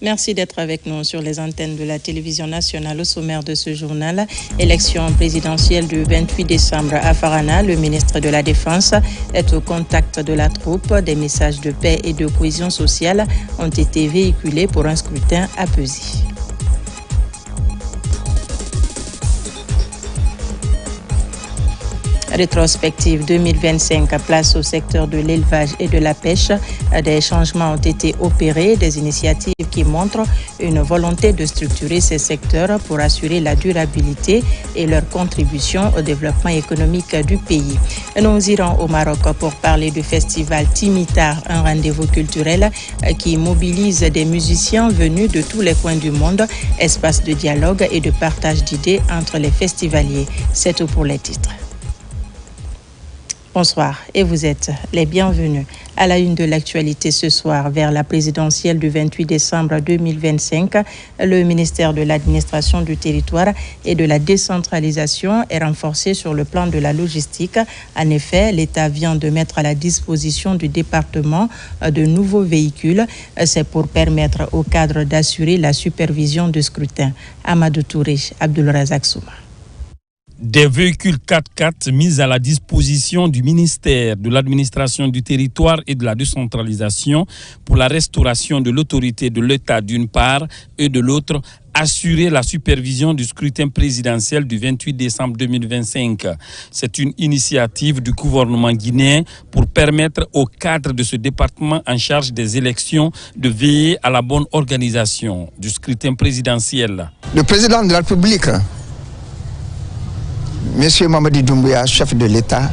Merci d'être avec nous sur les antennes de la télévision nationale. Au sommaire de ce journal, élection présidentielle du 28 décembre à Farana. Le ministre de la Défense est au contact de la troupe. Des messages de paix et de cohésion sociale ont été véhiculés pour un scrutin apaisé. Rétrospective 2025, place au secteur de l'élevage et de la pêche. Des changements ont été opérés, des initiatives qui montrent une volonté de structurer ces secteurs pour assurer la durabilité et leur contribution au développement économique du pays. Nous irons au Maroc pour parler du festival Timitar, un rendez-vous culturel qui mobilise des musiciens venus de tous les coins du monde, espace de dialogue et de partage d'idées entre les festivaliers. C'est tout pour les titres. Bonsoir et vous êtes les bienvenus à la une de l'actualité ce soir. Vers la présidentielle du 28 décembre 2025, le ministère de l'administration du territoire et de la décentralisation est renforcé sur le plan de la logistique. En effet, l'État vient de mettre à la disposition du département de nouveaux véhicules. C'est pour permettre au cadre d'assurer la supervision du scrutin. Amadou Touré, Abdul Razak Souma. Des véhicules 4x4 mis à la disposition du ministère de l'administration du territoire et de la décentralisation pour la restauration de l'autorité de l'État d'une part et de l'autre, assurer la supervision du scrutin présidentiel du 28 décembre 2025. C'est une initiative du gouvernement guinéen pour permettre au cadre de ce département en charge des élections de veiller à la bonne organisation du scrutin présidentiel. Le président de la République, Monsieur Mamadi Doumbouya, chef de l'État,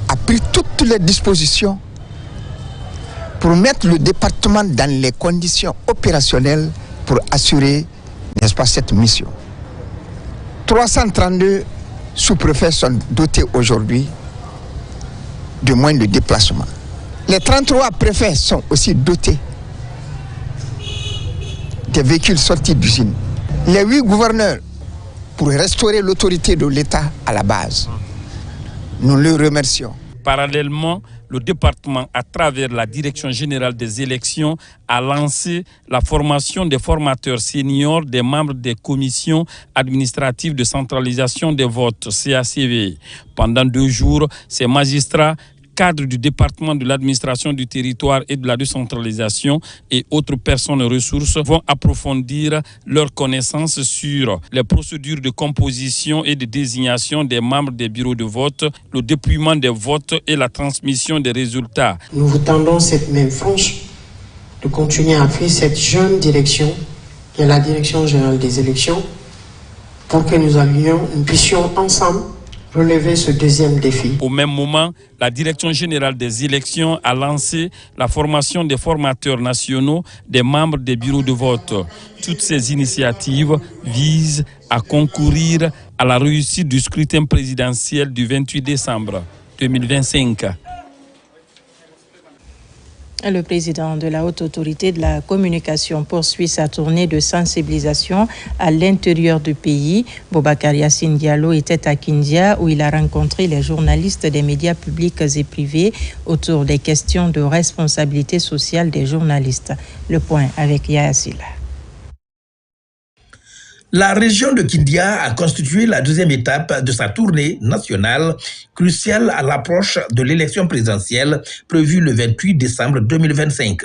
a pris toutes les dispositions pour mettre le département dans les conditions opérationnelles pour assurer, n'est-ce pas, cette mission. 332 sous-préfets sont dotés aujourd'hui de moyens de déplacement. Les 33 préfets sont aussi dotés des véhicules sortis d'usine. Les 8 gouverneurs pour restaurer l'autorité de l'État à la base. Nous le remercions. Parallèlement, le département, à travers la Direction générale des élections, a lancé la formation des formateurs seniors des membres des commissions administratives de centralisation des votes, CACV. Pendant 2 jours, ces magistrats, cadres du département de l'administration du territoire et de la décentralisation et autres personnes ressources vont approfondir leurs connaissances sur les procédures de composition et de désignation des membres des bureaux de vote, le dépouillement des votes et la transmission des résultats. Nous vous tendons cette main franche de continuer à appuyer cette jeune direction qui est la Direction générale des élections pour que nous puissions ensemble relever ce deuxième défi. Au même moment, la Direction générale des élections a lancé la formation des formateurs nationaux des membres des bureaux de vote. Toutes ces initiatives visent à concourir à la réussite du scrutin présidentiel du 28 décembre 2025. Le président de la Haute Autorité de la Communication poursuit sa tournée de sensibilisation à l'intérieur du pays. Boubacar Yassine Diallo était à Kindia où il a rencontré les journalistes des médias publics et privés autour des questions de responsabilité sociale des journalistes. Le point avec Yaya Silla. La région de Kindia a constitué la deuxième étape de sa tournée nationale, cruciale à l'approche de l'élection présidentielle prévue le 28 décembre 2025.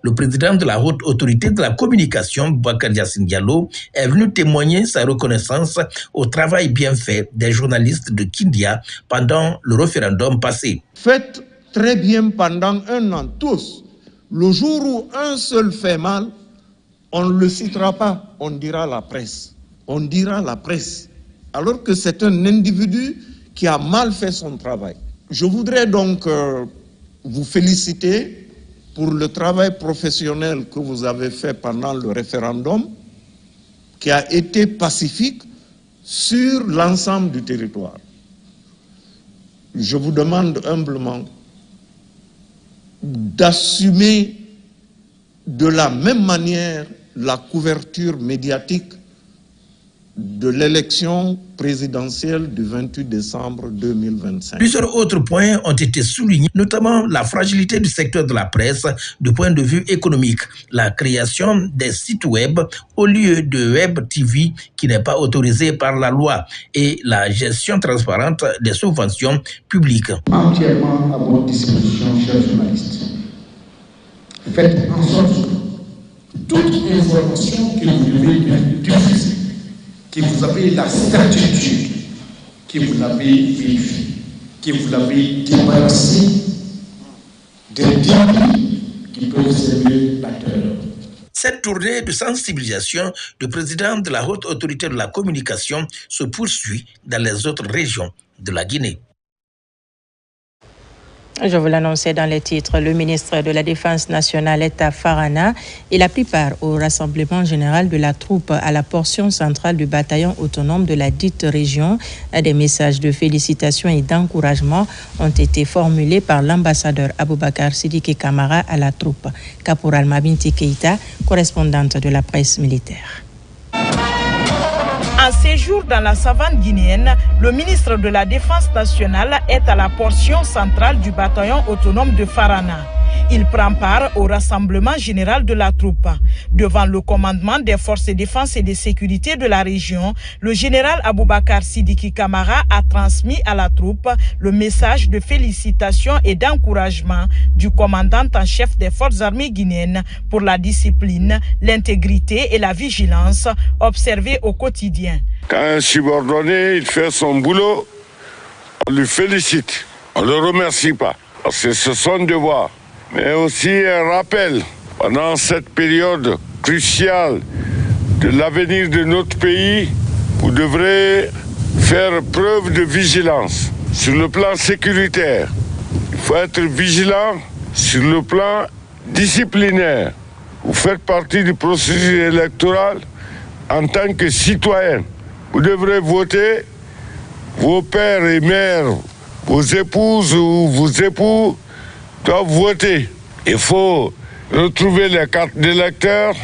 Le président de la Haute Autorité de la Communication, Boubacar Yassine Diallo, est venu témoigner sa reconnaissance au travail bien fait des journalistes de Kindia pendant le référendum passé. Faites très bien pendant 1 an tous. Le jour où un seul fait mal, on ne le citera pas, on dira la presse. On dira la presse. Alors que c'est un individu qui a mal fait son travail. Je voudrais donc vous féliciter pour le travail professionnel que vous avez fait pendant le référendum, qui a été pacifique sur l'ensemble du territoire. Je vous demande humblement d'assumer de la même manière la couverture médiatique de l'élection présidentielle du 28 décembre 2025. Plusieurs autres points ont été soulignés, notamment la fragilité du secteur de la presse du point de vue économique, la création des sites web au lieu de web TV qui n'est pas autorisé par la loi et la gestion transparente des subventions publiques. Entièrement à votre disposition, chers journalistes. Faites en sorte que toute information que vous devez diffuser, que vous avez la certitude, que vous l'avez vérifiée, que vous l'avez débarrassé des débits qui peuvent servir la terreur. Cette tournée de sensibilisation du président de la Haute Autorité de la Communication se poursuit dans les autres régions de la Guinée. Je vous l'annonçais dans les titres, le ministre de la Défense nationale est à Farana. Il a pris part au rassemblement général de la troupe à la portion centrale du bataillon autonome de la dite région. Des messages de félicitations et d'encouragement ont été formulés par l'ambassadeur Aboubakar Sidiki Camara à la troupe. Caporal Mabinti Keita, correspondante de la presse militaire. En séjour dans la savane guinéenne, le ministre de la Défense nationale est à la portion centrale du bataillon autonome de Farana. Il prend part au rassemblement général de la troupe. Devant le commandement des forces de défense et de sécurité de la région, le général Aboubakar Sidiki Camara a transmis à la troupe le message de félicitations et d'encouragement du commandant en chef des forces armées guinéennes pour la discipline, l'intégrité et la vigilance observées au quotidien. Quand un subordonné il fait son boulot, on le félicite, on ne le remercie pas, parce que c'est son devoir. Mais aussi un rappel, pendant cette période cruciale de l'avenir de notre pays, vous devrez faire preuve de vigilance sur le plan sécuritaire. Il faut être vigilant sur le plan disciplinaire. Vous faites partie du processus électoral en tant que citoyen. Vous devrez voter, vos pères et mères, vos épouses ou vos époux doivent voter. Il faut retrouver les cartes d'électeurs,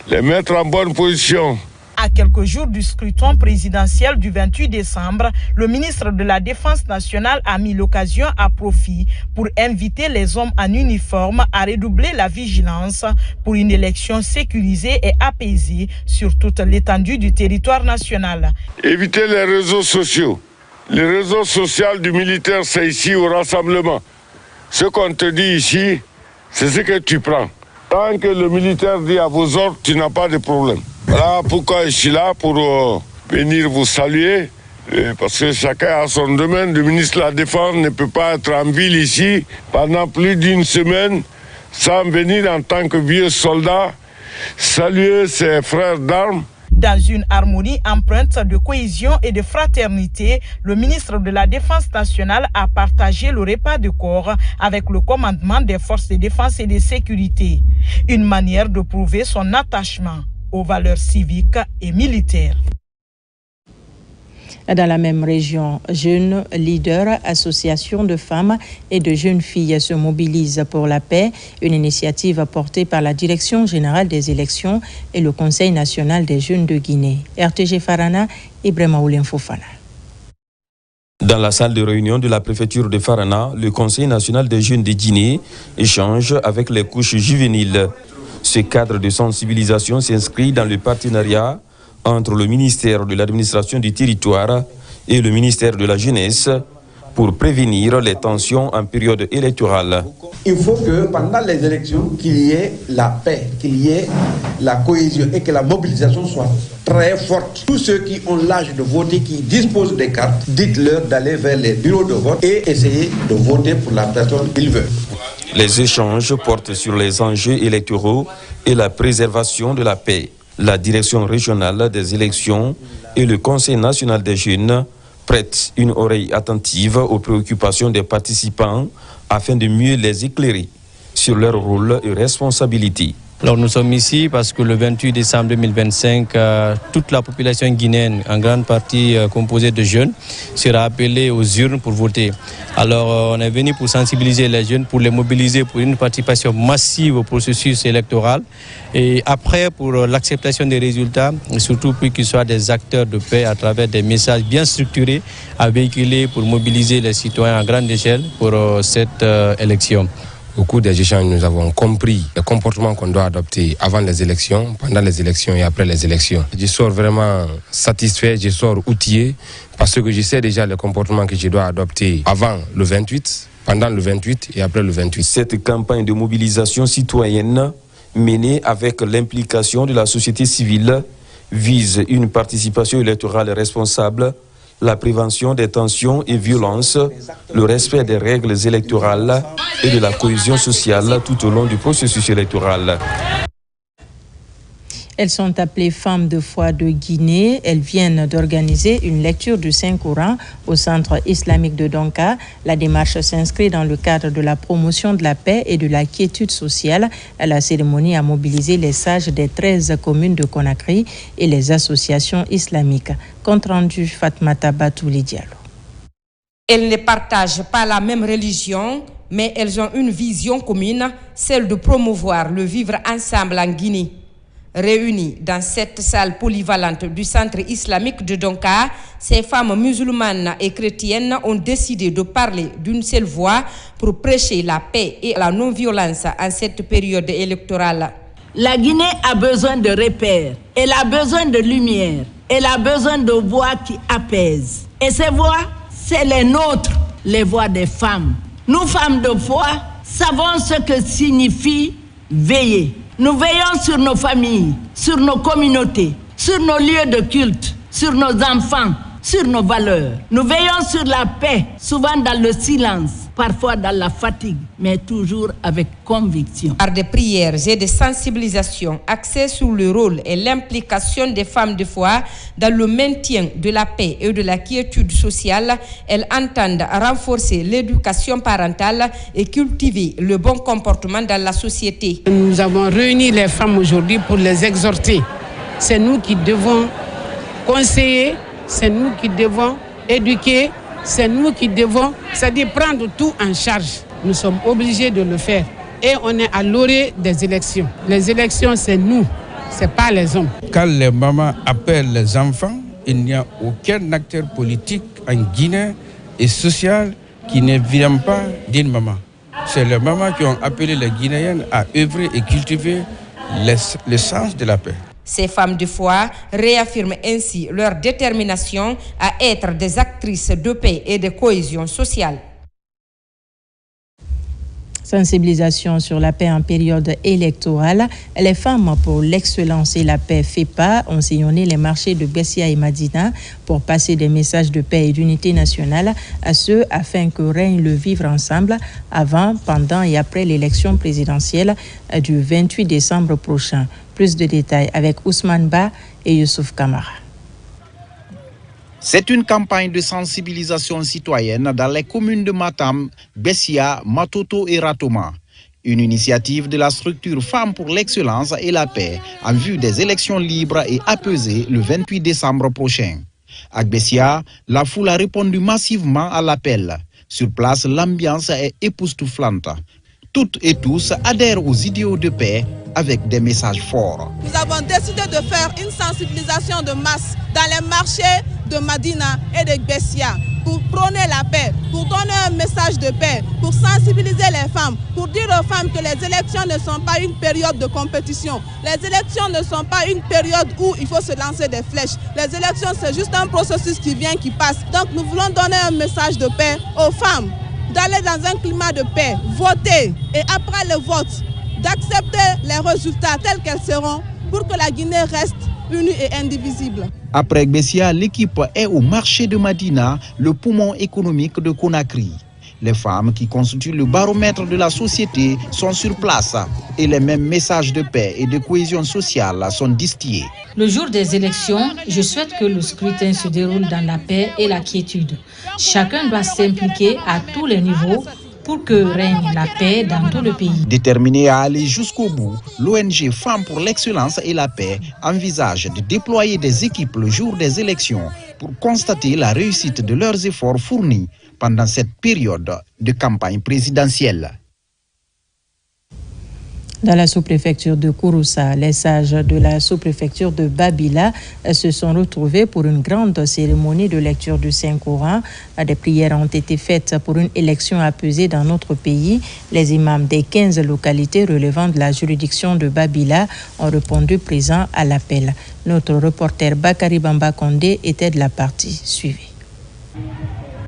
les mettre en bonne position. À quelques jours du scrutin présidentiel du 28 décembre, le ministre de la Défense nationale a mis l'occasion à profit pour inviter les hommes en uniforme à redoubler la vigilance pour une élection sécurisée et apaisée sur toute l'étendue du territoire national. Évitez les réseaux sociaux. Les réseaux sociaux du militaire, c'est ici au rassemblement. Ce qu'on te dit ici, c'est ce que tu prends. Tant que le militaire dit à vos ordres, tu n'as pas de problème. Voilà pourquoi je suis là, pour venir vous saluer. Parce que chacun a son domaine. Le ministre de la Défense ne peut pas être en ville ici pendant plus d'une semaine sans venir en tant que vieux soldat saluer ses frères d'armes. Dans une harmonie empreinte de cohésion et de fraternité, le ministre de la Défense nationale a partagé le repas de corps avec le commandement des forces de défense et de sécurité. Une manière de prouver son attachement aux valeurs civiques et militaires. Dans la même région, jeunes leaders, associations de femmes et de jeunes filles se mobilisent pour la paix, une initiative portée par la Direction générale des élections et le Conseil national des jeunes de Guinée. RTG Farana, Ibrahima Oulien Fofana. Dans la salle de réunion de la préfecture de Farana, le Conseil national des jeunes de Guinée échange avec les couches juvéniles. Ce cadre de sensibilisation s'inscrit dans le partenariat entre le ministère de l'administration du territoire et le ministère de la jeunesse pour prévenir les tensions en période électorale. Il faut que pendant les élections, qu'il y ait la paix, qu'il y ait la cohésion et que la mobilisation soit très forte. Tous ceux qui ont l'âge de voter, qui disposent des cartes, dites-leur d'aller vers les bureaux de vote et essayer de voter pour la personne qu'ils veulent. Les échanges portent sur les enjeux électoraux et la préservation de la paix. La direction régionale des élections et le Conseil national des jeunes prêtent une oreille attentive aux préoccupations des participants afin de mieux les éclairer sur leur rôle et responsabilités. Alors nous sommes ici parce que le 28 décembre 2025, toute la population guinéenne, en grande partie composée de jeunes, sera appelée aux urnes pour voter. Alors on est venu pour sensibiliser les jeunes, pour les mobiliser pour une participation massive au processus électoral et après pour l'acceptation des résultats, et surtout pour qu'ils soient des acteurs de paix à travers des messages bien structurés à véhiculer pour mobiliser les citoyens à grande échelle pour cette élection. Au cours des échanges, nous avons compris le comportement qu'on doit adopter avant les élections, pendant les élections et après les élections. Je sors vraiment satisfait, je sors outillé parce que je sais déjà le comportement que je dois adopter avant le 28, pendant le 28 et après le 28. Cette campagne de mobilisation citoyenne menée avec l'implication de la société civile vise une participation électorale responsable, la prévention des tensions et violences, le respect des règles électorales et de la cohésion sociale tout au long du processus électoral. Elles sont appelées Femmes de foi de Guinée. Elles viennent d'organiser une lecture du Saint-Coran au Centre islamique de Donka. La démarche s'inscrit dans le cadre de la promotion de la paix et de la quiétude sociale. La cérémonie a mobilisé les sages des 13 communes de Conakry et les associations islamiques. Compte rendu Fatmata Batouli Diallo. Elles ne partagent pas la même religion, mais elles ont une vision commune, celle de promouvoir le vivre ensemble en Guinée. Réunies dans cette salle polyvalente du Centre islamique de Donka, ces femmes musulmanes et chrétiennes ont décidé de parler d'une seule voix pour prêcher la paix et la non-violence en cette période électorale. La Guinée a besoin de repères, elle a besoin de lumière, elle a besoin de voix qui apaisent. Et ces voix, c'est les nôtres, les voix des femmes. Nous, femmes de foi, savons ce que signifie veiller. Nous veillons sur nos familles, sur nos communautés, sur nos lieux de culte, sur nos enfants, sur nos valeurs. Nous veillons sur la paix, souvent dans le silence, parfois dans la fatigue, mais toujours avec conviction. Par des prières et des sensibilisations axées sur le rôle et l'implication des femmes de foi dans le maintien de la paix et de la quiétude sociale, elles entendent renforcer l'éducation parentale et cultiver le bon comportement dans la société. Nous avons réuni les femmes aujourd'hui pour les exhorter. C'est nous qui devons conseiller, c'est nous qui devons éduquer, c'est nous qui devons, c'est-à-dire prendre tout en charge. Nous sommes obligés de le faire. Et on est à l'orée des élections. Les élections, c'est nous, c'est pas les hommes. Quand les mamans appellent les enfants, il n'y a aucun acteur politique en Guinée et social qui ne vient pas d'une maman. C'est les mamans qui ont appelé les Guinéennes à œuvrer et cultiver le sens de la paix. Ces femmes de foi réaffirment ainsi leur détermination à être des actrices de paix et de cohésion sociale. Sensibilisation sur la paix en période électorale. Les femmes pour l'excellence et la paix FEPA ont sillonné les marchés de Bessia et Madina pour passer des messages de paix et d'unité nationale à ceux afin que règne le vivre ensemble avant, pendant et après l'élection présidentielle du 28 décembre prochain. Plus de détails avec Ousmane Ba et Youssouf Kamara. C'est une campagne de sensibilisation citoyenne dans les communes de Matam, Bessia, Matoto et Ratoma. Une initiative de la structure Femmes pour l'excellence et la paix en vue des élections libres et apaisées le 28 décembre prochain. À Bessia, la foule a répondu massivement à l'appel. Sur place, l'ambiance est époustouflante. Toutes et tous adhèrent aux idéaux de paix avec des messages forts. Nous avons décidé de faire une sensibilisation de masse dans les marchés de Madina et de Bessia pour prôner la paix, pour donner un message de paix, pour sensibiliser les femmes, pour dire aux femmes que les élections ne sont pas une période de compétition. Les élections ne sont pas une période où il faut se lancer des flèches. Les élections, c'est juste un processus qui vient, qui passe. Donc nous voulons donner un message de paix aux femmes, d'aller dans un climat de paix, voter et après le vote, d'accepter les résultats tels qu'elles seront pour que la Guinée reste unie et indivisible. Après Bessia, l'équipe est au marché de Madina, le poumon économique de Conakry. Les femmes qui constituent le baromètre de la société sont sur place et les mêmes messages de paix et de cohésion sociale sont distillés. Le jour des élections, je souhaite que le scrutin se déroule dans la paix et la quiétude. Chacun doit s'impliquer à tous les niveaux pour que règne la paix dans tout le pays. Déterminée à aller jusqu'au bout, l'ONG Femmes pour l'excellence et la paix envisage de déployer des équipes le jour des élections pour constater la réussite de leurs efforts fournis pendant cette période de campagne présidentielle. Dans la sous-préfecture de Kouroussa, les sages de la sous-préfecture de Babila se sont retrouvés pour une grande cérémonie de lecture du Saint-Coran. Des prières ont été faites pour une élection apaisée dans notre pays. Les imams des 15 localités relevant de la juridiction de Babila ont répondu présents à l'appel. Notre reporter Bakari Bamba Kondé était de la partie. Suivez.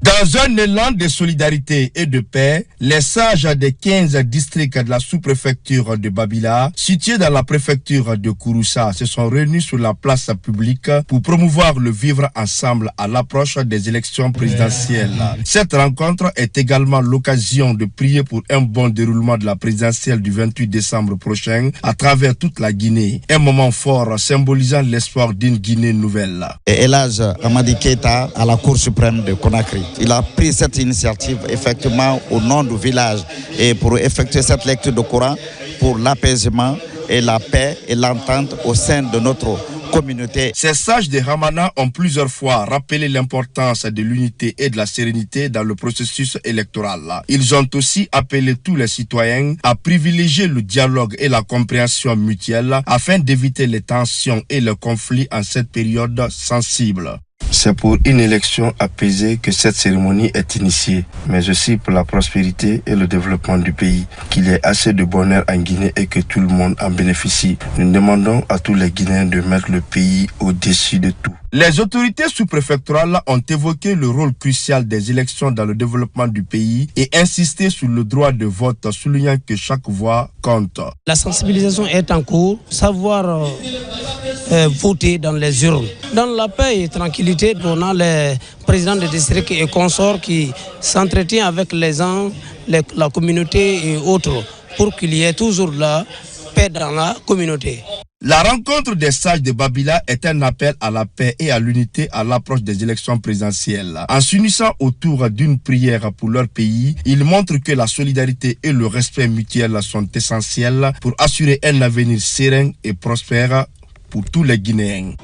Dans un élan de solidarité et de paix, les sages des 15 districts de la sous-préfecture de Babila, situés dans la préfecture de Kouroussa, se sont réunis sur la place publique pour promouvoir le vivre ensemble à l'approche des élections présidentielles. Cette rencontre est également l'occasion de prier pour un bon déroulement de la présidentielle du 28 décembre prochain à travers toute la Guinée. Un moment fort symbolisant l'espoir d'une Guinée nouvelle. Elhadj Amadi Keita à la Cour suprême de Conakry. Il a pris cette initiative effectivement au nom du village et pour effectuer cette lecture de Coran pour l'apaisement et la paix et l'entente au sein de notre communauté. Ces sages de Hamana ont plusieurs fois rappelé l'importance de l'unité et de la sérénité dans le processus électoral. Ils ont aussi appelé tous les citoyens à privilégier le dialogue et la compréhension mutuelle afin d'éviter les tensions et les conflits en cette période sensible. C'est pour une élection apaisée que cette cérémonie est initiée, mais aussi pour la prospérité et le développement du pays, qu'il y ait assez de bonheur en Guinée et que tout le monde en bénéficie. Nous demandons à tous les Guinéens de mettre le pays au-dessus de tout. Les autorités sous-préfectorales ont évoqué le rôle crucial des élections dans le développement du pays et insisté sur le droit de vote, soulignant que chaque voix compte. La sensibilisation est en cours, savoir voter dans les urnes. Dans la paix et tranquillité, on a les présidents de district et consorts qui s'entretiennent avec les gens, la communauté et autres, pour qu'il y ait toujours la paix dans la communauté. La rencontre des sages de Babila est un appel à la paix et à l'unité à l'approche des élections présidentielles. En s'unissant autour d'une prière pour leur pays, ils montrent que la solidarité et le respect mutuel sont essentiels pour assurer un avenir serein et prospère pour tous les Guinéens.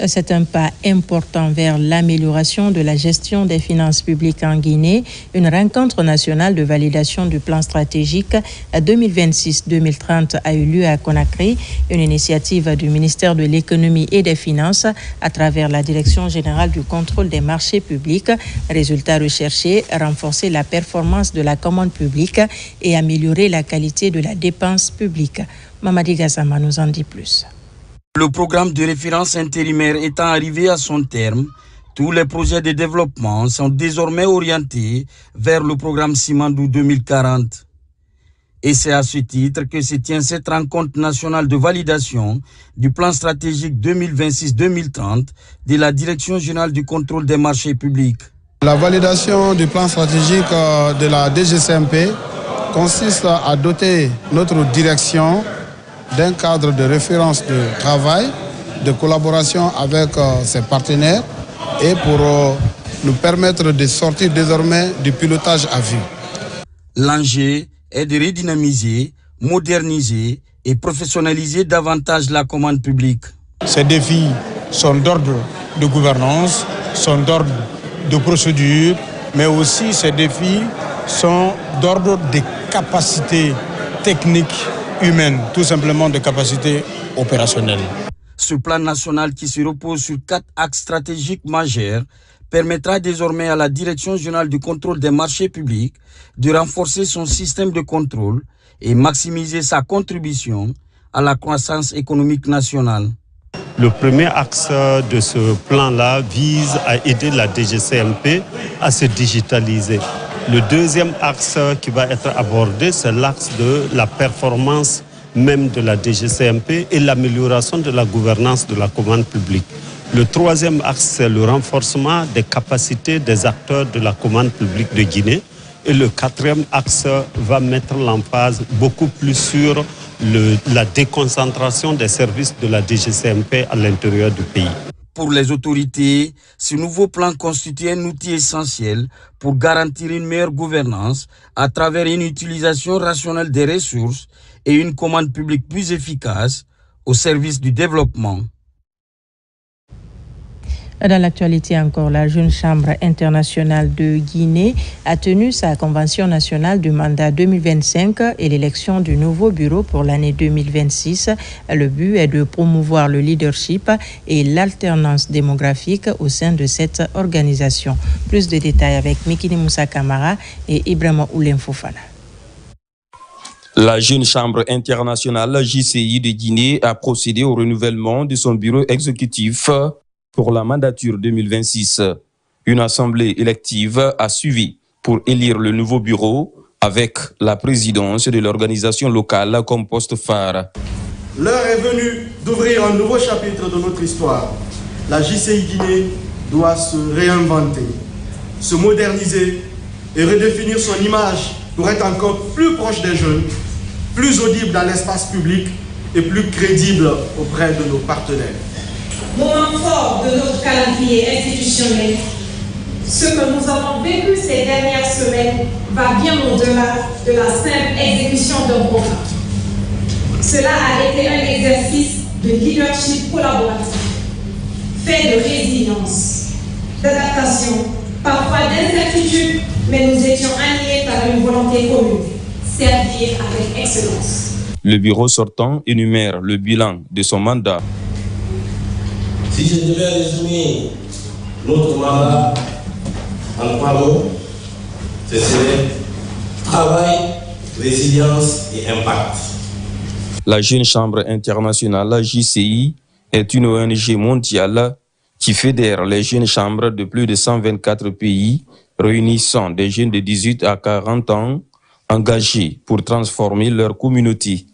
C'est un pas important vers l'amélioration de la gestion des finances publiques en Guinée. Une rencontre nationale de validation du plan stratégique 2026-2030 a eu lieu à Conakry, une initiative du ministère de l'Économie et des Finances à travers la Direction générale du contrôle des marchés publics. Résultat recherché, renforcer la performance de la commande publique et améliorer la qualité de la dépense publique. Mamadi Gassama nous en dit plus. Le programme de référence intérimaire étant arrivé à son terme, tous les projets de développement sont désormais orientés vers le programme Simandou 2040. Et c'est à ce titre que se tient cette rencontre nationale de validation du plan stratégique 2026-2030 de la Direction générale du contrôle des marchés publics. La validation du plan stratégique de la DGCMP consiste à doter notre direction d'un cadre de référence de travail, de collaboration avec ses partenaires et pour nous permettre de sortir désormais du pilotage à vue. L'enjeu est de redynamiser, moderniser et professionnaliser davantage la commande publique. Ces défis sont d'ordre de gouvernance, sont d'ordre de procédure, mais aussi ces défis sont d'ordre des capacités techniques humaine, tout simplement de capacité opérationnelle. Ce plan national qui se repose sur 4 axes stratégiques majeurs permettra désormais à la Direction générale du contrôle des marchés publics de renforcer son système de contrôle et maximiser sa contribution à la croissance économique nationale. Le premier axe de ce plan-là vise à aider la DGCMP à se digitaliser. Le deuxième axe qui va être abordé, c'est l'axe de la performance même de la DGCMP et l'amélioration de la gouvernance de la commande publique. Le troisième axe, c'est le renforcement des capacités des acteurs de la commande publique de Guinée. Et le quatrième axe va mettre l'emphase beaucoup plus sur la déconcentration des services de la DGCMP à l'intérieur du pays. Pour les autorités, ce nouveau plan constitue un outil essentiel pour garantir une meilleure gouvernance à travers une utilisation rationnelle des ressources et une commande publique plus efficace au service du développement. Dans l'actualité encore, la Jeune Chambre internationale de Guinée a tenu sa convention nationale du mandat 2025 et l'élection du nouveau bureau pour l'année 2026. Le but est de promouvoir le leadership et l'alternance démographique au sein de cette organisation. Plus de détails avec Mikini Moussa Kamara et Ibrahima Oulem Fofana. La Jeune Chambre internationale JCI de Guinée a procédé au renouvellement de son bureau exécutif pour la mandature 2026. Une assemblée élective a suivi pour élire le nouveau bureau avec la présidence de l'organisation locale comme poste phare. L'heure est venue d'ouvrir un nouveau chapitre de notre histoire. La JCI Guinée doit se réinventer, se moderniser et redéfinir son image pour être encore plus proche des jeunes, plus audible dans l'espace public et plus crédible auprès de nos partenaires. Moment fort de notre calendrier institutionnel, ce que nous avons vécu ces dernières semaines va bien au-delà de la simple exécution d'un programme. Cela a été un exercice de leadership collaboratif, fait de résilience, d'adaptation, parfois d'incertitude, mais nous étions animés par une volonté commune, servir avec excellence. Le bureau sortant énumère le bilan de son mandat. Si je devais résumer notre mandat en 3 mots, ce serait travail, résilience et impact. La Jeune Chambre internationale JCI est une ONG mondiale qui fédère les jeunes chambres de plus de 124 pays, réunissant des jeunes de 18 à 40 ans engagés pour transformer leur communauté.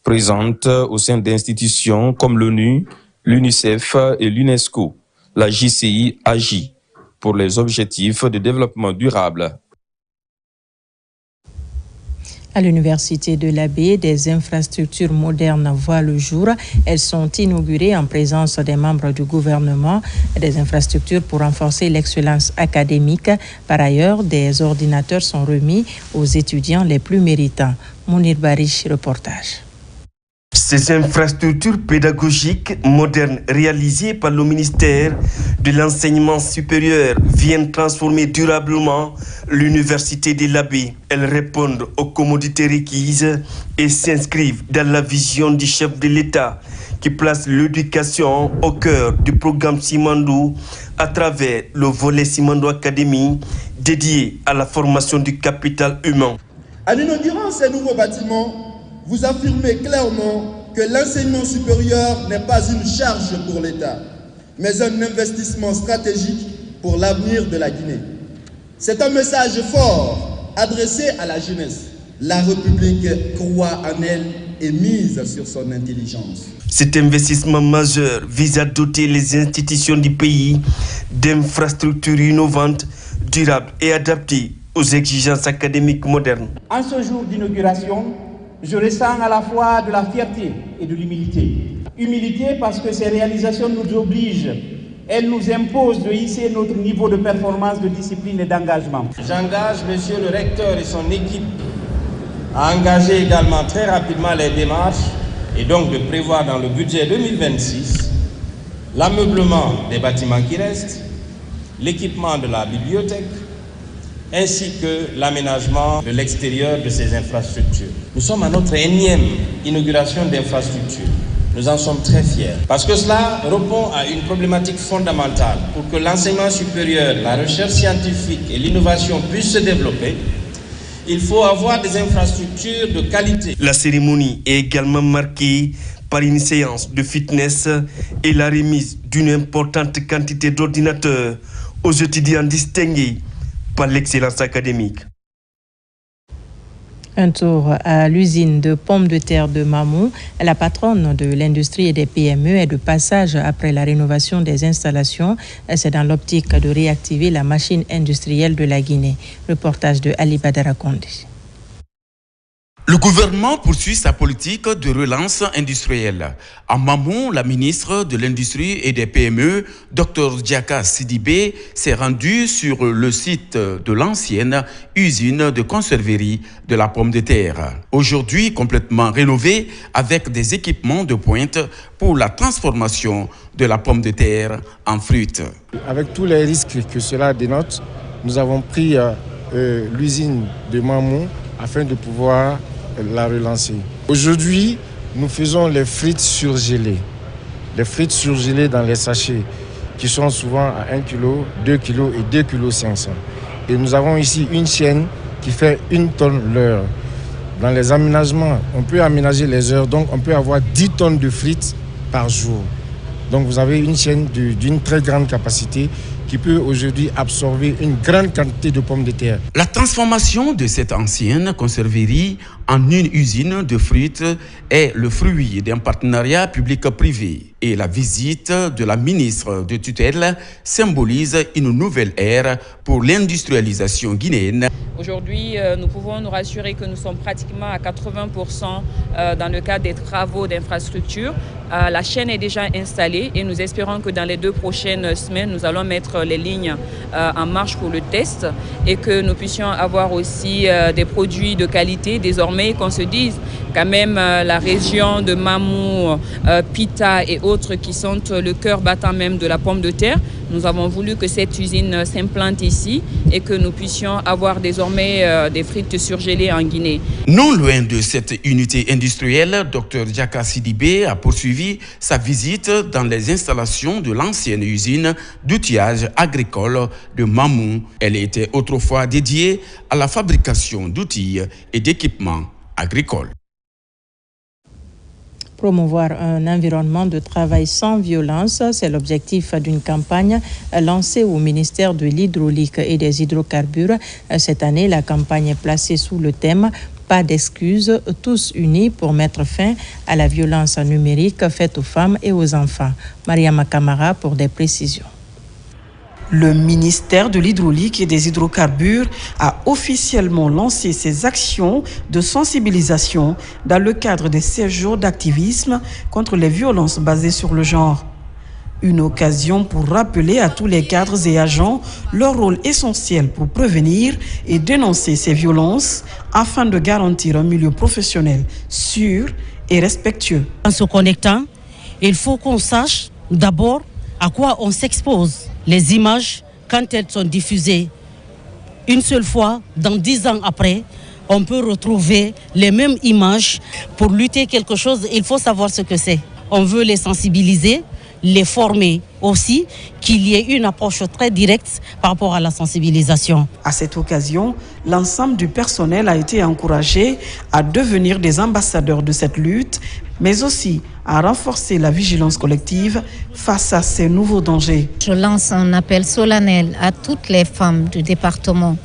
Présente au sein d'institutions comme l'ONU, l'UNICEF et l'UNESCO, la JCI agit pour les objectifs de développement durable. À l'Université de l'Abbé, des infrastructures modernes voient le jour. Elles sont inaugurées en présence des membres du gouvernement, des infrastructures pour renforcer l'excellence académique. Par ailleurs, des ordinateurs sont remis aux étudiants les plus méritants. Mounir Barish, reportage. Ces infrastructures pédagogiques modernes réalisées par le ministère de l'Enseignement supérieur viennent transformer durablement l'Université de l'Abbé. Elles répondent aux commodités requises et s'inscrivent dans la vision du chef de l'État qui place l'éducation au cœur du programme Simandou à travers le volet Simandou Academy dédié à la formation du capital humain. En inaugurant ces nouveaux bâtiments, vous affirmez clairement que l'enseignement supérieur n'est pas une charge pour l'État, mais un investissement stratégique pour l'avenir de la Guinée. C'est un message fort adressé à la jeunesse. La République croit en elle et mise sur son intelligence. Cet investissement majeur vise à doter les institutions du pays d'infrastructures innovantes, durables et adaptées aux exigences académiques modernes. En ce jour d'inauguration, je ressens à la fois de la fierté et de l'humilité. Humilité parce que ces réalisations nous obligent, elles nous imposent de hisser notre niveau de performance, de discipline et d'engagement. J'engage monsieur le recteur et son équipe à engager également très rapidement les démarches et donc de prévoir dans le budget 2026 l'ameublement des bâtiments qui restent, l'équipement de la bibliothèque, ainsi que l'aménagement de l'extérieur de ces infrastructures. Nous sommes à notre énième inauguration d'infrastructures. Nous en sommes très fiers, parce que cela répond à une problématique fondamentale. Pour que l'enseignement supérieur, la recherche scientifique et l'innovation puissent se développer, il faut avoir des infrastructures de qualité. La cérémonie est également marquée par une séance de fitness et la remise d'une importante quantité d'ordinateurs aux étudiants distingués par l'excellence académique. Un tour à l'usine de pommes de terre de Mamou. La patronne de l'industrie et des PME est de passage après la rénovation des installations. C'est dans l'optique de réactiver la machine industrielle de la Guinée. Reportage de Ali Badara Kondé. Le gouvernement poursuit sa politique de relance industrielle. En Mamou, la ministre de l'Industrie et des PME, Dr Diaka Sidibé, s'est rendue sur le site de l'ancienne usine de conserverie de la pomme de terre. Aujourd'hui complètement rénovée avec des équipements de pointe pour la transformation de la pomme de terre en fruits. Avec tous les risques que cela dénote, nous avons pris l'usine de Mamou afin de pouvoir la relancer. Aujourd'hui, nous faisons les frites surgelées. Les frites surgelées dans les sachets qui sont souvent à 1 kg, 2 kg et 2 kg 500. Et nous avons ici une chaîne qui fait 1 tonne l'heure. Dans les aménagements, on peut aménager les heures, donc on peut avoir 10 tonnes de frites par jour. Donc vous avez une chaîne d'une très grande capacité qui peut aujourd'hui absorber une grande quantité de pommes de terre. La transformation de cette ancienne conserverie en une usine de fruits est le fruit d'un partenariat public-privé. Et la visite de la ministre de tutelle symbolise une nouvelle ère pour l'industrialisation guinéenne. Aujourd'hui, nous pouvons nous rassurer que nous sommes pratiquement à 80% dans le cadre des travaux d'infrastructure. La chaîne est déjà installée et nous espérons que dans les 2 prochaines semaines, nous allons mettre les lignes en marche pour le test et que nous puissions avoir aussi des produits de qualité. Désormais, qu'on se dise quand même la région de Mamou, Pita et autres qui sont le cœur battant même de la pomme de terre. Nous avons voulu que cette usine s'implante ici et que nous puissions avoir désormais des frites surgelées en Guinée. Non loin de cette unité industrielle, Dr Diaka Sidibé a poursuivi sa visite dans les installations de l'ancienne usine d'outillage agricole de Mamou. Elle était autrefois dédiée à la fabrication d'outils et d'équipements agricoles. Promouvoir un environnement de travail sans violence, c'est l'objectif d'une campagne lancée au ministère de l'Hydraulique et des Hydrocarbures. Cette année, la campagne est placée sous le thème « Pas d'excuses, tous unis pour mettre fin à la violence numérique faite aux femmes et aux enfants ». Mariama Kamara pour des précisions. Le ministère de l'Hydraulique et des Hydrocarbures a officiellement lancé ses actions de sensibilisation dans le cadre des 16 jours d'activisme contre les violences basées sur le genre. Une occasion pour rappeler à tous les cadres et agents leur rôle essentiel pour prévenir et dénoncer ces violences afin de garantir un milieu professionnel sûr et respectueux. En se connectant, il faut qu'on sache d'abord à quoi on s'expose. Les images, quand elles sont diffusées une seule fois, dans 10 ans après, on peut retrouver les mêmes images. Pour lutter quelque chose, il faut savoir ce que c'est. On veut les sensibiliser, les former aussi, qu'il y ait une approche très directe par rapport à la sensibilisation. À cette occasion, l'ensemble du personnel a été encouragé à devenir des ambassadeurs de cette lutte, mais aussi à renforcer la vigilance collective face à ces nouveaux dangers. Je lance un appel solennel à toutes les femmes du département,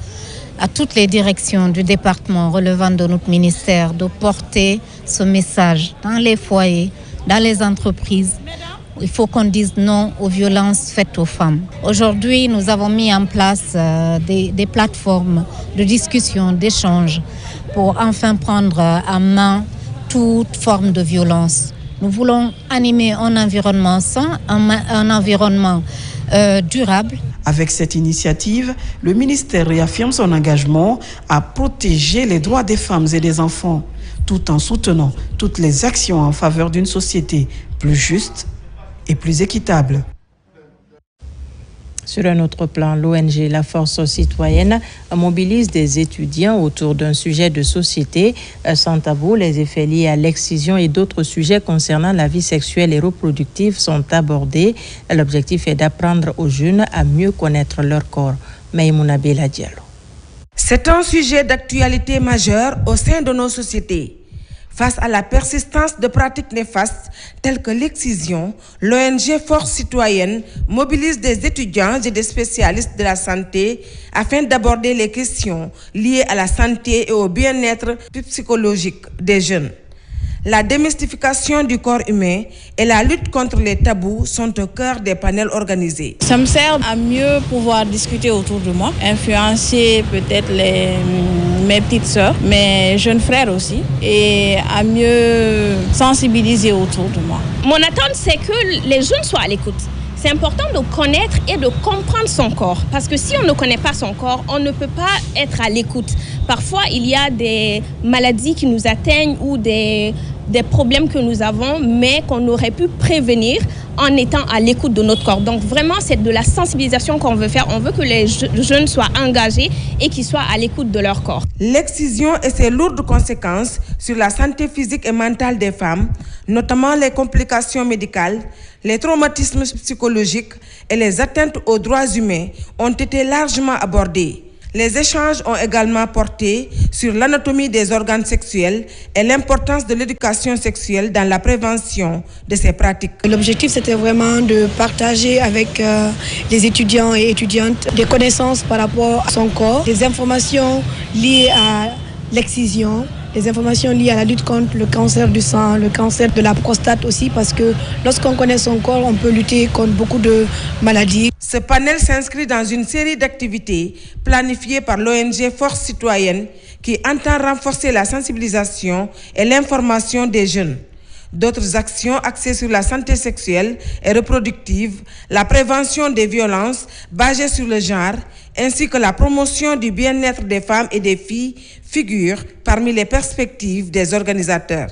à toutes les directions du département relevant de notre ministère de porter ce message dans les foyers, dans les entreprises. Il faut qu'on dise non aux violences faites aux femmes. Aujourd'hui, nous avons mis en place des plateformes de discussion, d'échange pour enfin prendre en main toute forme de violence. Nous voulons animer un environnement sain, un environnement durable. Avec cette initiative, le ministère réaffirme son engagement à protéger les droits des femmes et des enfants, tout en soutenant toutes les actions en faveur d'une société plus juste et plus équitable. Sur un autre plan, l'ONG La Force Citoyenne mobilise des étudiants autour d'un sujet de société sans tabou. Les effets liés à l'excision et d'autres sujets concernant la vie sexuelle et reproductive sont abordés. L'objectif est d'apprendre aux jeunes à mieux connaître leur corps. Maïmouna Bella Diallo. C'est un sujet d'actualité majeure au sein de nos sociétés. Face à la persistance de pratiques néfastes telles que l'excision, l'ONG Force Citoyenne mobilise des étudiants et des spécialistes de la santé afin d'aborder les questions liées à la santé et au bien-être psychologique des jeunes. La démystification du corps humain et la lutte contre les tabous sont au cœur des panels organisés. Ça me sert à mieux pouvoir discuter autour de moi, influencer peut-être mes petites sœurs, mes jeunes frères aussi, et à mieux sensibiliser autour de moi. Mon attente, c'est que les jeunes soient à l'écoute. C'est important de connaître et de comprendre son corps. Parce que si on ne connaît pas son corps, on ne peut pas être à l'écoute. Parfois, il y a des maladies qui nous atteignent ou des problèmes que nous avons, mais qu'on aurait pu prévenir en étant à l'écoute de notre corps. Donc vraiment, c'est de la sensibilisation qu'on veut faire. On veut que les jeunes soient engagés et qu'ils soient à l'écoute de leur corps. L'excision et ses lourdes conséquences sur la santé physique et mentale des femmes, notamment les complications médicales, les traumatismes psychologiques et les atteintes aux droits humains ont été largement abordés. Les échanges ont également porté sur l'anatomie des organes sexuels et l'importance de l'éducation sexuelle dans la prévention de ces pratiques. L'objectif, c'était vraiment de partager avec les étudiants et étudiantes des connaissances par rapport à son corps, des informations liées à l'excision, des informations liées à la lutte contre le cancer du sang, le cancer de la prostate aussi, parce que lorsqu'on connaît son corps, on peut lutter contre beaucoup de maladies. Ce panel s'inscrit dans une série d'activités planifiées par l'ONG Force Citoyenne qui entend renforcer la sensibilisation et l'information des jeunes. D'autres actions axées sur la santé sexuelle et reproductive, la prévention des violences basées sur le genre, ainsi que la promotion du bien-être des femmes et des filles figurent parmi les perspectives des organisateurs.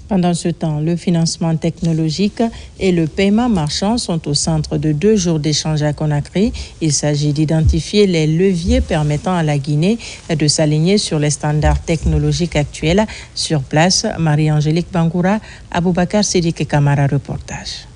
Pendant ce temps, le financement technologique et le paiement marchand sont au centre de 2 jours d'échange à Conakry. Il s'agit d'identifier les leviers permettant à la Guinée de s'aligner sur les standards technologiques actuels. Sur place, Marie-Angélique Bangoura, Aboubakar Sidiki Kamara, reportage.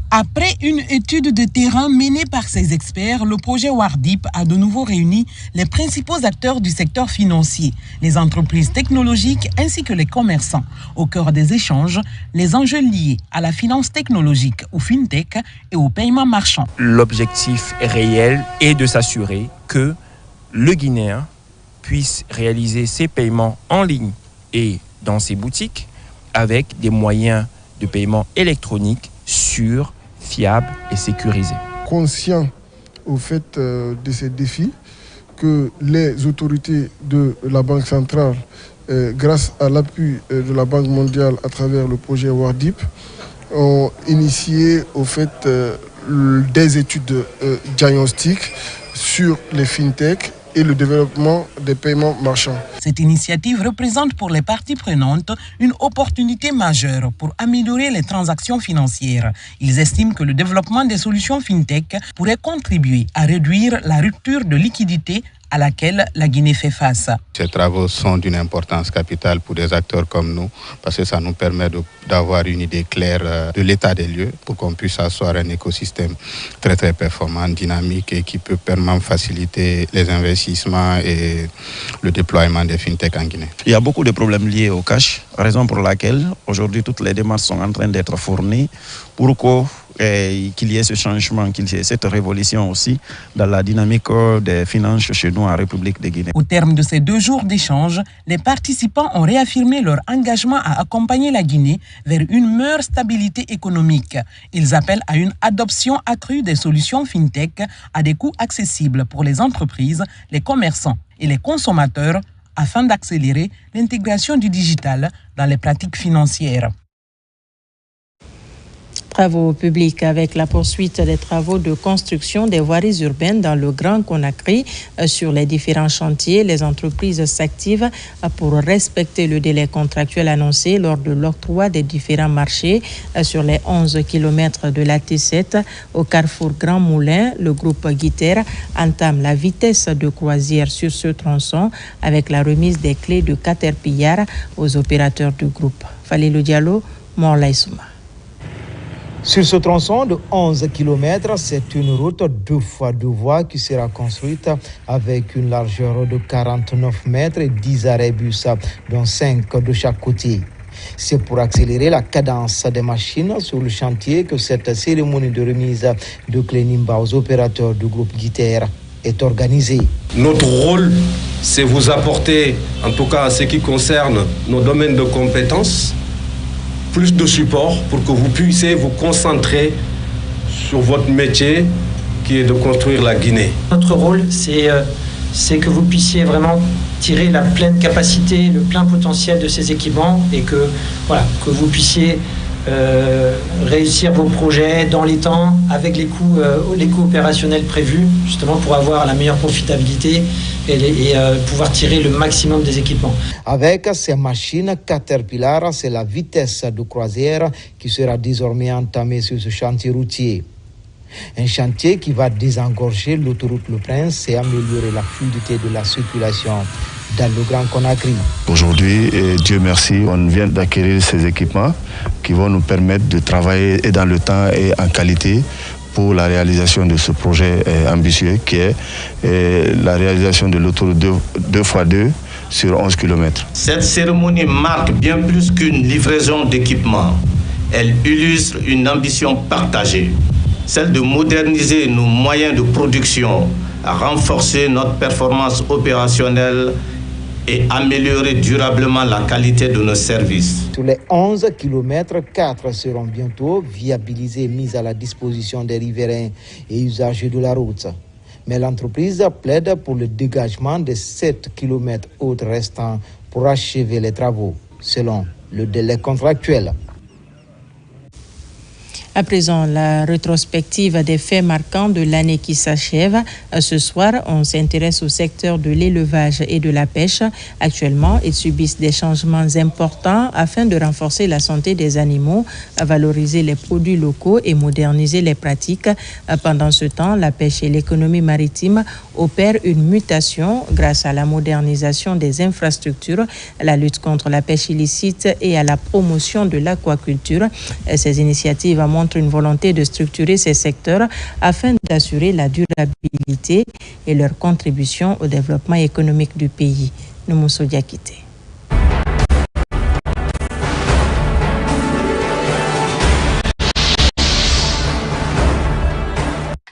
Après une étude de terrain menée par ses experts, le projet WARDIP a de nouveau réuni les principaux acteurs du secteur financier, les entreprises technologiques ainsi que les commerçants. Au cœur des échanges, les enjeux liés à la finance technologique, au FinTech et au paiement marchand. L'objectif réel est de s'assurer que le Guinéen puisse réaliser ses paiements en ligne et dans ses boutiques avec des moyens de paiement électronique sûrs, fiable et sécurisé. Conscient au fait de ces défis, que les autorités de la Banque centrale, grâce à l'appui de la Banque mondiale à travers le projet WARDIP, ont initié au fait des études diagnostiques sur les fintech et le développement des paiements marchands. Cette initiative représente pour les parties prenantes une opportunité majeure pour améliorer les transactions financières. Ils estiment que le développement des solutions fintech pourrait contribuer à réduire la rupture de liquidité à laquelle la Guinée fait face. Ces travaux sont d'une importance capitale pour des acteurs comme nous parce que ça nous permet d'avoir une idée claire de l'état des lieux pour qu'on puisse asseoir un écosystème très très performant, dynamique et qui peut permettre faciliter les investissements et le déploiement des fintech en Guinée. Il y a beaucoup de problèmes liés au cash, raison pour laquelle aujourd'hui toutes les démarches sont en train d'être fournies pour qu'il y ait ce changement, qu'il y ait cette révolution aussi dans la dynamique des finances chez nous en République de Guinée. Au terme de ces 2 jours d'échange, les participants ont réaffirmé leur engagement à accompagner la Guinée vers une meilleure stabilité économique. Ils appellent à une adoption accrue des solutions fintech à des coûts accessibles pour les entreprises, les commerçants et les consommateurs afin d'accélérer l'intégration du digital dans les pratiques financières. Travaux publics avec la poursuite des travaux de construction des voiries urbaines dans le Grand Conakry. Sur les différents chantiers, les entreprises s'activent pour respecter le délai contractuel annoncé lors de l'octroi des différents marchés. Sur les 11 km de la T7 au carrefour Grand Moulin, le groupe Guiter entame la vitesse de croisière sur ce tronçon avec la remise des clés de Caterpillar aux opérateurs du groupe. Falilou Diallo, Morlaï Souma. Sur ce tronçon de 11 km, c'est une route 2x2 voies qui sera construite avec une largeur de 49 mètres et 10 arrêts bus, dont 5 de chaque côté. C'est pour accélérer la cadence des machines sur le chantier que cette cérémonie de remise de clés Nimba aux opérateurs du groupe Guiter est organisée. Notre rôle, c'est vous apporter, en tout cas en ce qui concerne nos domaines de compétences, plus de support pour que vous puissiez vous concentrer sur votre métier qui est de construire la Guinée. Notre rôle, c'est c'est que vous puissiez vraiment tirer la pleine capacité, le plein potentiel de ces équipements et que vous puissiez réussir vos projets dans les temps avec les coûts opérationnels prévus, justement pour avoir la meilleure profitabilité et pouvoir tirer le maximum des équipements. Avec ces machines Caterpillar, c'est la vitesse de croisière qui sera désormais entamée sur ce chantier routier. Un chantier qui va désengorger l'autoroute Le Prince et améliorer la fluidité de la circulation dans le Grand Conakry. Aujourd'hui, Dieu merci, on vient d'acquérir ces équipements qui vont nous permettre de travailler et dans le temps et en qualité pour la réalisation de ce projet ambitieux qui est la réalisation de l'autoroute 2x2 sur 11 km. Cette cérémonie marque bien plus qu'une livraison d'équipements. Elle illustre une ambition partagée, celle de moderniser nos moyens de production, renforcer notre performance opérationnelle et améliorer durablement la qualité de nos services. Sur les 11 km, 4 seront bientôt viabilisés et mis à la disposition des riverains et usagers de la route. Mais l'entreprise plaide pour le dégagement des 7 km autres restants pour achever les travaux, selon le délai contractuel. À présent, la rétrospective des faits marquants de l'année qui s'achève. Ce soir, on s'intéresse au secteur de l'élevage et de la pêche. Actuellement, ils subissent des changements importants afin de renforcer la santé des animaux, valoriser les produits locaux et moderniser les pratiques. Pendant ce temps, la pêche et l'économie maritime opèrent une mutation grâce à la modernisation des infrastructures, la lutte contre la pêche illicite et à la promotion de l'aquaculture. Ces initiatives montrent une volonté de structurer ces secteurs afin d'assurer la durabilité et leur contribution au développement économique du pays. Noumousso Diakité.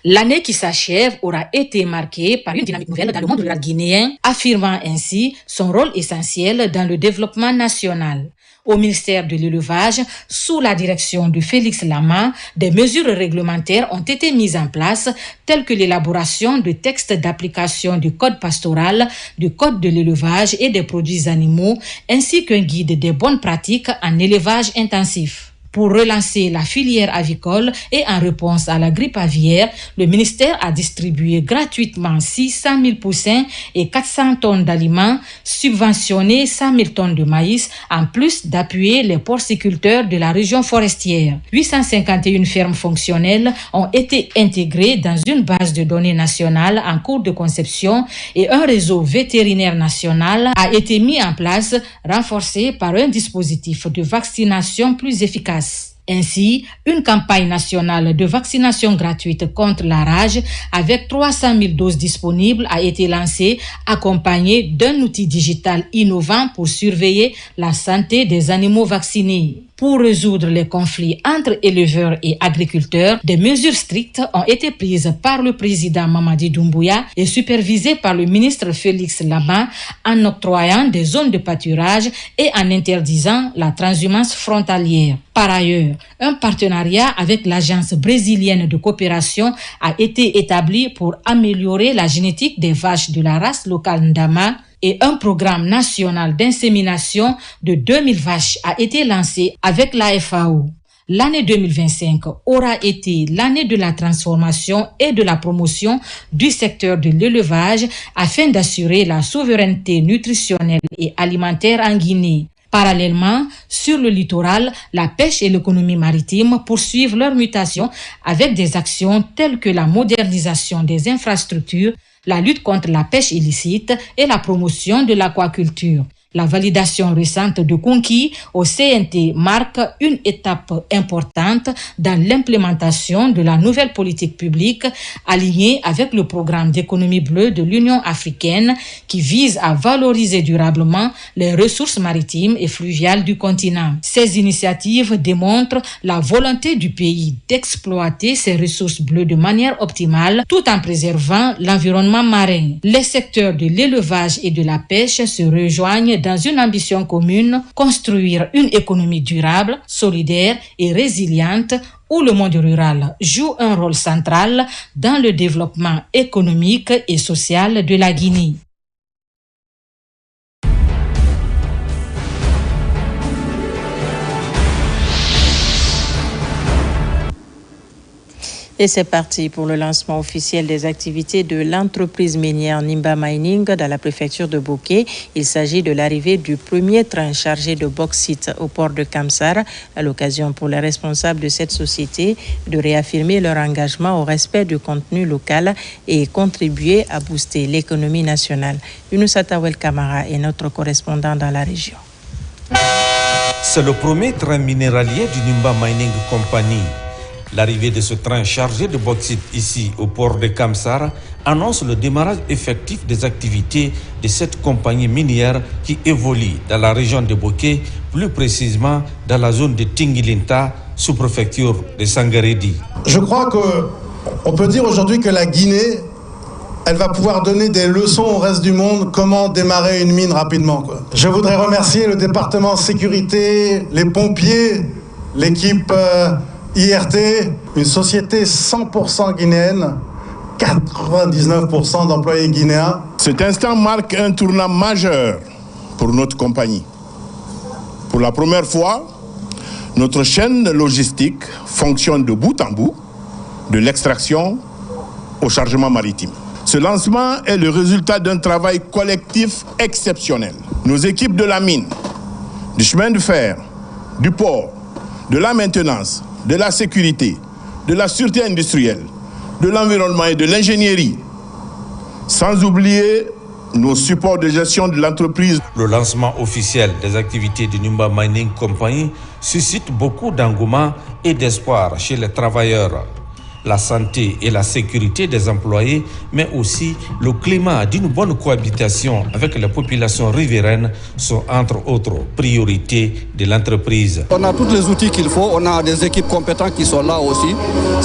L'année qui s'achève aura été marquée par une dynamique nouvelle dans le monde rural guinéen, affirmant ainsi son rôle essentiel dans le développement national. Au ministère de l'Élevage, sous la direction de Félix Lama, des mesures réglementaires ont été mises en place, telles que l'élaboration de textes d'application du code pastoral, du code de l'élevage et des produits animaux, ainsi qu'un guide des bonnes pratiques en élevage intensif. Pour relancer la filière avicole et en réponse à la grippe aviaire, le ministère a distribué gratuitement 600 000 poussins et 400 tonnes d'aliments, subventionné 100 000 tonnes de maïs, en plus d'appuyer les porciculteurs de la région forestière. 851 fermes fonctionnelles ont été intégrées dans une base de données nationale en cours de conception et un réseau vétérinaire national a été mis en place, renforcé par un dispositif de vaccination plus efficace. Ainsi, une campagne nationale de vaccination gratuite contre la rage avec 300 000 doses disponibles a été lancée, accompagnée d'un outil digital innovant pour surveiller la santé des animaux vaccinés. Pour résoudre les conflits entre éleveurs et agriculteurs, des mesures strictes ont été prises par le président Mamadi Doumbouya et supervisées par le ministre Félix Lama en octroyant des zones de pâturage et en interdisant la transhumance frontalière. Par ailleurs, un partenariat avec l'Agence brésilienne de coopération a été établi pour améliorer la génétique des vaches de la race locale Ndama et un programme national d'insémination de 2000 vaches a été lancé avec la FAO. L'année 2025 aura été l'année de la transformation et de la promotion du secteur de l'élevage afin d'assurer la souveraineté nutritionnelle et alimentaire en Guinée. Parallèlement, sur le littoral, la pêche et l'économie maritime poursuivent leur mutation avec des actions telles que la modernisation des infrastructures, la lutte contre la pêche illicite et la promotion de l'aquaculture. La validation récente de conquis au CNT marque une étape importante dans l'implémentation de la nouvelle politique publique alignée avec le programme d'économie bleue de l'Union africaine qui vise à valoriser durablement les ressources maritimes et fluviales du continent. Ces initiatives démontrent la volonté du pays d'exploiter ses ressources bleues de manière optimale tout en préservant l'environnement marin. Les secteurs de l'élevage et de la pêche se rejoignent dans une ambition commune, construire une économie durable, solidaire et résiliente où le monde rural joue un rôle central dans le développement économique et social de la Guinée. Et c'est parti pour le lancement officiel des activités de l'entreprise minière Nimba Mining dans la préfecture de Boké. Il s'agit de l'arrivée du premier train chargé de bauxite au port de Kamsar, à l'occasion pour les responsables de cette société de réaffirmer leur engagement au respect du contenu local et contribuer à booster l'économie nationale. Younous Atawel Kamara est notre correspondant dans la région. C'est le premier train minéralier du Nimba Mining Company. L'arrivée de ce train chargé de bauxite ici au port de Kamsar annonce le démarrage effectif des activités de cette compagnie minière qui évolue dans la région de Boké, plus précisément dans la zone de Tingilinta, sous-préfecture de Sangaredi. Je crois qu'on peut dire aujourd'hui que la Guinée, elle va pouvoir donner des leçons au reste du monde comment démarrer une mine rapidement. Je voudrais remercier le département sécurité, les pompiers, l'équipe IRT, une société 100% guinéenne, 99% d'employés guinéens. Cet instant marque un tournant majeur pour notre compagnie. Pour la première fois, notre chaîne logistique fonctionne de bout en bout, de l'extraction au chargement maritime. Ce lancement est le résultat d'un travail collectif exceptionnel. Nos équipes de la mine, du chemin de fer, du port, de la maintenance, de la sécurité, de la sûreté industrielle, de l'environnement et de l'ingénierie, sans oublier nos supports de gestion de l'entreprise. Le lancement officiel des activités du Nimba Mining Company suscite beaucoup d'engouement et d'espoir chez les travailleurs. La santé et la sécurité des employés, mais aussi le climat d'une bonne cohabitation avec la population riveraine sont entre autres priorités de l'entreprise. On a tous les outils qu'il faut, on a des équipes compétentes qui sont là aussi.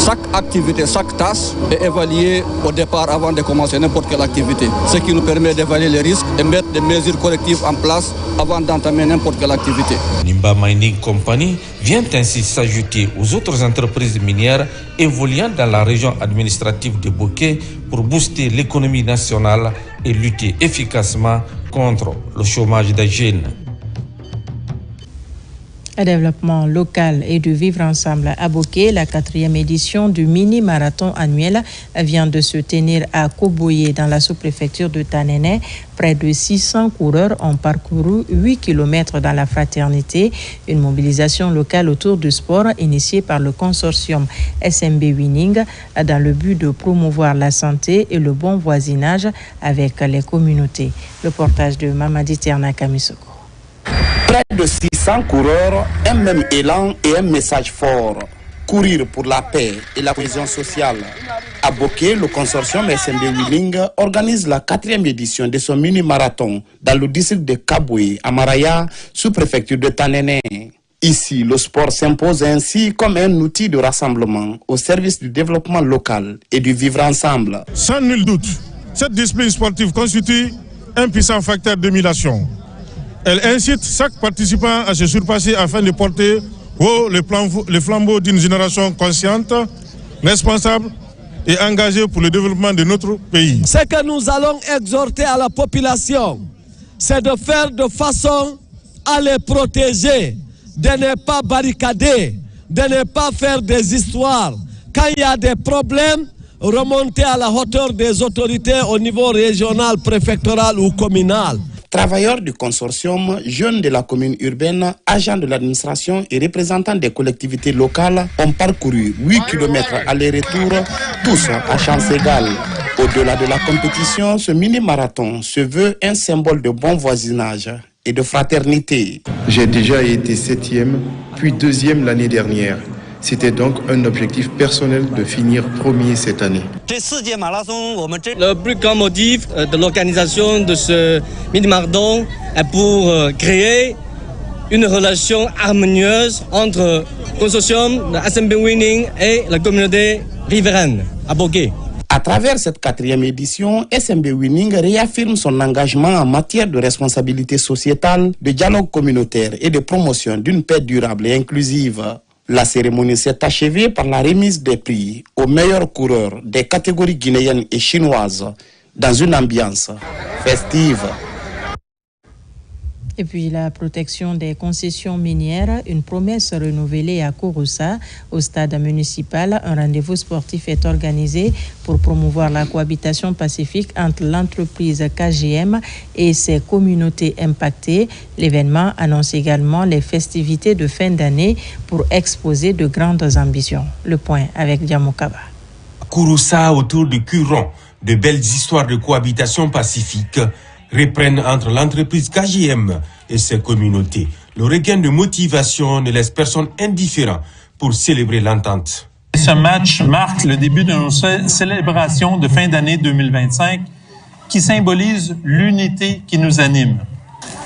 Chaque activité, chaque tâche est évaluée au départ avant de commencer n'importe quelle activité. Ce qui nous permet d'évaluer les risques et mettre des mesures correctives en place avant d'entamer n'importe quelle activité. Nimba Mining Company vient ainsi s'ajouter aux autres entreprises minières évoluant dans la région administrative de Boké pour booster l'économie nationale et lutter efficacement contre le chômage des jeunes. Le développement local et de vivre ensemble à Boké, la 4e édition du mini-marathon annuel vient de se tenir à Koboye dans la sous-préfecture de Tanene. Près de 600 coureurs ont parcouru 8 km dans la fraternité. Une mobilisation locale autour du sport initiée par le consortium SMB Winning dans le but de promouvoir la santé et le bon voisinage avec les communautés. Le portage de Mamadi Terna Kamisoko. Près de 600 coureurs, un même élan et un message fort. Courir pour la paix et la cohésion sociale. À Boké, le consortium SMB Winning organise la 4e édition de son mini-marathon dans le district de Kaboué, à Maraya, sous-préfecture de Tanene. Ici, le sport s'impose ainsi comme un outil de rassemblement au service du développement local et du vivre ensemble. Sans nul doute, cette discipline sportive constitue un puissant facteur d'émulation. Elle incite chaque participant à se surpasser afin de porter haut le flambeau d'une génération consciente, responsable et engagée pour le développement de notre pays. Ce que nous allons exhorter à la population, c'est de faire de façon à les protéger, de ne pas barricader, de ne pas faire des histoires. Quand il y a des problèmes, remonter à la hauteur des autorités au niveau régional, préfectoral ou communal. Travailleurs du consortium, jeunes de la commune urbaine, agents de l'administration et représentants des collectivités locales ont parcouru 8 km aller-retour, tous à chance égale. Au-delà de la compétition, ce mini-marathon se veut un symbole de bon voisinage et de fraternité. J'ai déjà été 7e, puis 2e l'année dernière. C'était donc un objectif personnel de finir premier cette année. Le plus grand motif de l'organisation de ce mini-marathon est pour créer une relation harmonieuse entre le consortium, le SMB Winning et la communauté riveraine à Boké. À travers cette 4e édition, SMB Winning réaffirme son engagement en matière de responsabilité sociétale, de dialogue communautaire et de promotion d'une paix durable et inclusive. La cérémonie s'est achevée par la remise des prix aux meilleurs coureurs des catégories guinéennes et chinoises dans une ambiance festive. Et puis la protection des concessions minières, une promesse renouvelée à Kouroussa. Au stade municipal, un rendez-vous sportif est organisé pour promouvoir la cohabitation pacifique entre l'entreprise KGM et ses communautés impactées. L'événement annonce également les festivités de fin d'année pour exposer de grandes ambitions. Le point avec Diamokaba. Kouroussa autour de Curon, de belles histoires de cohabitation pacifique reprennent entre l'entreprise KGM et ses communautés. Le regain de motivation ne laisse personne indifférent pour célébrer l'entente. Ce match marque le début de nos célébrations de fin d'année 2025 qui symbolise l'unité qui nous anime.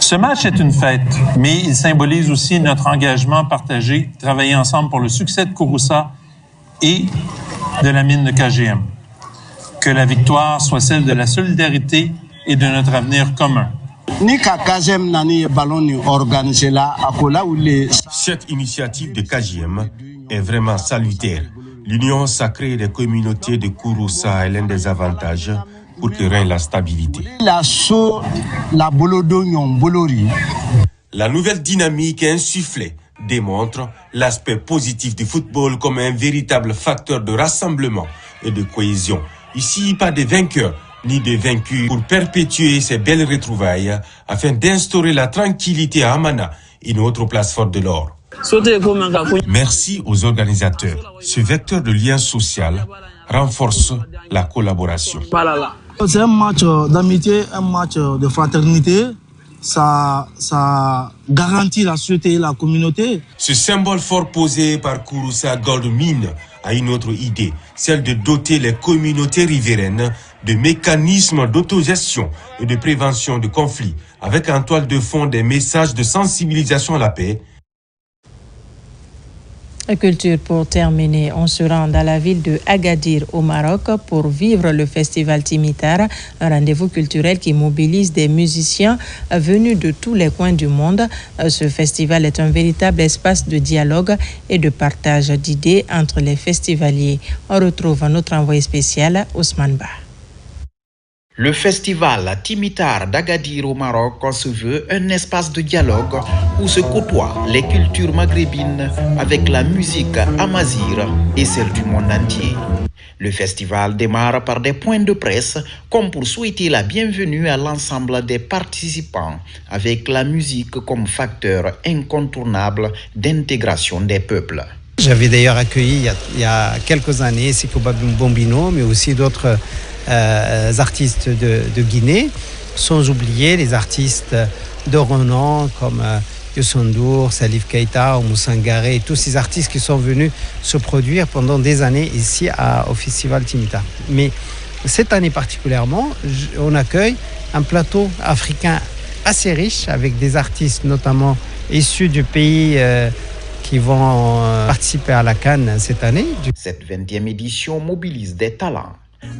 Ce match est une fête, mais il symbolise aussi notre engagement partagé, travailler ensemble pour le succès de Kouroussa et de la mine de KGM. Que la victoire soit celle de la solidarité et de notre avenir commun. Cette initiative de KGM est vraiment salutaire. L'union sacrée des communautés de Kouroussa est l'un des avantages pour que règne la stabilité. La nouvelle dynamique insufflée démontre l'aspect positif du football comme un véritable facteur de rassemblement et de cohésion. Ici, pas de vainqueurs ni de vaincus pour perpétuer ces belles retrouvailles afin d'instaurer la tranquillité à Amana, une autre place forte de l'or. Merci aux organisateurs. Ce vecteur de lien social renforce la collaboration. C'est un match d'amitié, un match de fraternité. Ça garantit la sûreté et la communauté. Ce symbole fort posé par Kouroussa Gold Mine a une autre idée, celle de doter les communautés riveraines de mécanismes d'autogestion et de prévention de conflits, avec en toile de fond des messages de sensibilisation à la paix. Culture pour terminer, on se rend dans la ville de Agadir au Maroc pour vivre le festival Timitar, un rendez-vous culturel qui mobilise des musiciens venus de tous les coins du monde. Ce festival est un véritable espace de dialogue et de partage d'idées entre les festivaliers. On retrouve notre envoyé spécial, Ousmane Ba. Le festival Timitar d'Agadir au Maroc se veut un espace de dialogue où se côtoient les cultures maghrébines avec la musique amazigh et celle du monde entier. Le festival démarre par des points de presse comme pour souhaiter la bienvenue à l'ensemble des participants avec la musique comme facteur incontournable d'intégration des peuples. J'avais d'ailleurs accueilli il y a quelques années Siko Bombino, mais aussi d'autres artistes de Guinée, sans oublier les artistes de renom comme Youssou N'Dour, Salif Keita, Oumou Sangaré, tous ces artistes qui sont venus se produire pendant des années ici au Festival Timitar. Mais cette année particulièrement, on accueille un plateau africain assez riche avec des artistes notamment issus du pays qui vont participer à la Cannes cette année. Cette 20e édition mobilise des talents.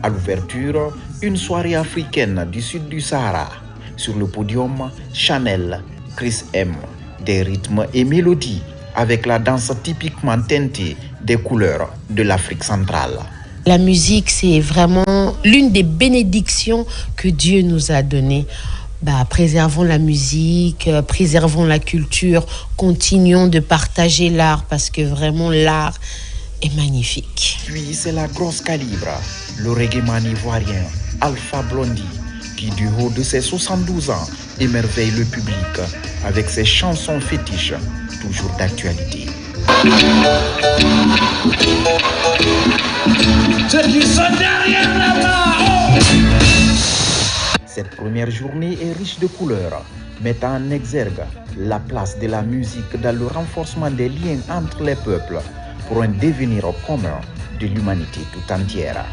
À l'ouverture, une soirée africaine du sud du Sahara. Sur le podium, Chanel, Chris M. Des rythmes et mélodies avec la danse typiquement teintée des couleurs de l'Afrique centrale. La musique, c'est vraiment l'une des bénédictions que Dieu nous a données. Préservons la musique, préservons la culture, continuons de partager l'art parce que vraiment l'art est magnifique. Puis c'est la grosse calibre, le reggaeman ivoirien Alpha Blondy, qui du haut de ses 72 ans émerveille le public avec ses chansons fétiches, toujours d'actualité. Cette première journée est riche de couleurs, mettant en exergue la place de la musique dans le renforcement des liens entre les peuples pour un devenir commun de l'humanité tout entière.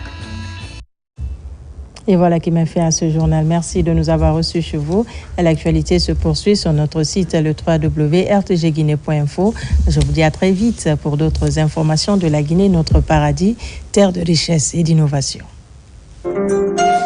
Et voilà qui m'a fait à ce journal. Merci de nous avoir reçus chez vous. L'actualité se poursuit sur notre site le www.rtgguinée.info. Je vous dis à très vite pour d'autres informations de la Guinée, notre paradis, terre de richesse et d'innovation. Afrique.